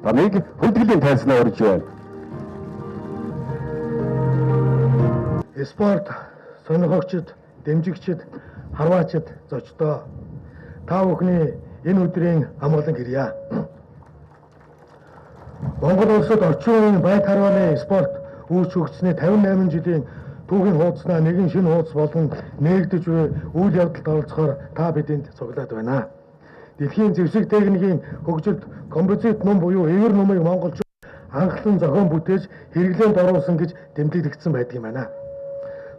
Томыг хүндэтгэлийн тайлснаа өргөж байна. Спорт сонирхогчид, дэмжигчид, харваачид, зочдоо та бүхний энэ өдрийн амгалан хүрье. Монгол улсад орчин үеийн байд харвааны спорт үүсч хөгжсөний 58 жилийн түүхийн хуудаснаа нэгэн шинэ хуудас болон нээгдэж буй үйл явдалд оролцохоор та бидэнд цуглаад байна. Дэлхийн зэвсэг техникийн хөгжилд композит ном буюу эвэр номыг монголчууд анхлан зохион бүтээж хэрэглээнд оруулсан гэж тэмдэглэгдсэн байдаг юм байна.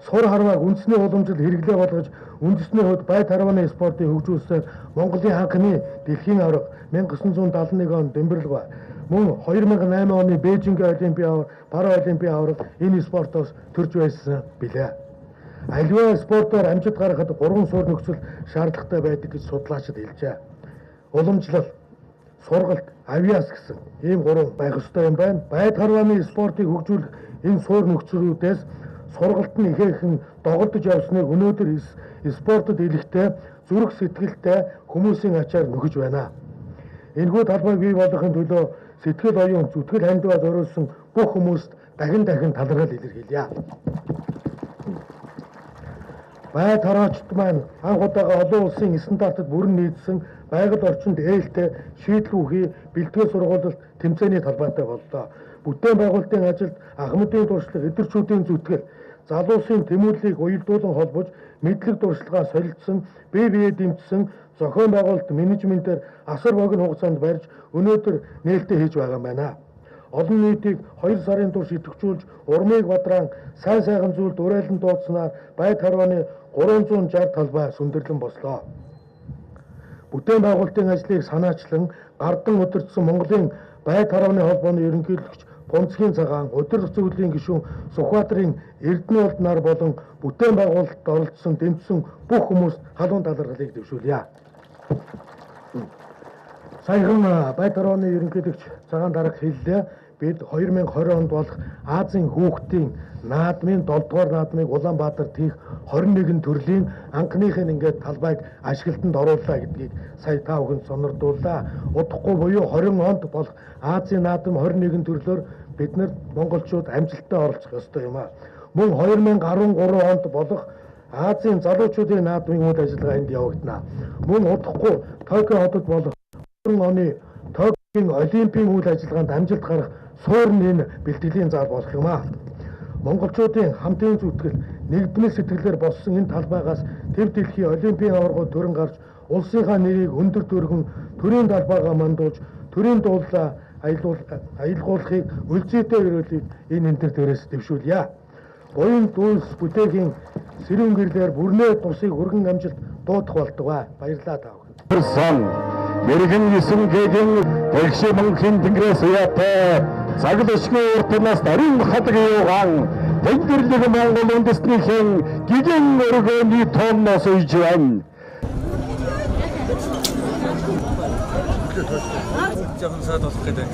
Сур харвааг үндэсний уламжлал хэрэглээ болгож үндэсний хувьд байд харвааны спортыг хөгжүүлсээр Монголын анхны дэлхийн аварга 1971 он Дембэрлэг мөн 2008 оны Бээжинг олимпийн параолимпийн аварга энэ спортоос төрж байсан билээ. Аливаа спортоор амжилт гаргахад 3 суурь нөхцөл шаардлагатай байдаг гэж судлаачид хэлжээ. Уламжлал, сургалт, авиас гэсэн ийм 3 байх ёстой юм байна. Байд харвааны спортыг хөгжүүлэх энэ суурь нөхцлүүдээс сургалт нь ихээхэн доголдож явсныг өнөөдөр спортод илэхтэй зүрх сэтгэлтэй хүмүүсийн ачаар нөхөж байна. Энэхүү талбайг бий болгохын төлөө сэтгэл оюун зүтгэл хандиваа зориулсан бүх хүмүүст дахин талархал илэрхийлье. Байд харваачид маань анх удаага олон улсын стандартад бүрэн нийцсэн байгаль орчинд ээлтэй шийдлүүхий бэлтгэл сургуульд тэмцээний талбайтай боллоо. Бүтээн байгуулалтын ажилд ахмадын туршлага, эдэрчүүдийн зүтгэл, залуусын тэмүүллийг уялдуулан холбож мэдлэг дуршлагаа солилцсон, бие биеэ дэмжсэн зохион байгуулалт менежментээр асар богино хугацаанд барьж өнөөдөр нээлттэй хийж байгаа юм байна. Олон нийтийг 2 сарын турш идэвхжүүлж урмыг бадраан сайн сайхан зүйлд уриалан дуудснаар байд харвааны 360 талбай сүндэрлэн бослоо. Бүтээн байгуулалтын ажлыг санаачлан гардан удирдсан Монголын байд харвааны холбооны ерөнхийлөгч Гонцгийн цагаан, удирдах зөвлөлийн гишүүн Сүхбаатарын Эрдэнэ улд нар болон бүтээн байгуулалтад оролцсон дэмжсэн бүх хүмүүст халуун талархлыг дэвшүүлье. Саяхан байд харвааны ерөнхийлөгч цагаан дарга хэллээ. Бид 2020 онд болох Азийн хүүхдийн наадмын 7 дугаар наадмыг Улаанбаатарт хийх 21 төрлийн анхныхын ингээд талбайг ашиглалтанд орууллаа гэдгийг сая та бүхэнд сонирдууллаа. Удахгүй буюу 20 онд болох Азийн наадам 21 төрлөөр бид нар монголчууд амжилттай оролцох ёстой юм аа. Мөн 2013 онд болох Азийн залуучуудын наадмын үйл ажиллагаа энд явагдана. Мөн удахгүй Токио хотод болох 20 оны Токиогийн олимпийн үйл ажиллагаанд амжилт гарах суурь энэ бэлтгэлийн зал болох юм аа. Монголчуудын хамтын зүтгэл, нэгдмэл сэтгэлээр болсон энэ талбайгаас төв дэлхийн олимпийн аваргууд төрөн гарч улсынхаа нэрийг өндөр дөргөн төрийн талбайгаа мандуулж төрийн дуулаа аялгуулахыг үлзийтэй өрөөлийг энэ энтер дээрээс дэвшүүлье. Буян дүүс бүтээхийн сэрүүн гэрлээр бүрнээ тусыг өргөн амжилт дуудах болтугай. Баярлалаа та бүхэн. Сан Мэргэн 9Г-ийн тэгшээ Монголын тэнгэрээс яатай цаглашгүй уртнаас дарин хадаг юугаан тэнгэрлэг Монгол үндэстнийхэн гигэн өргөний томноос үйж байна. Жахан саад болох гэдэг.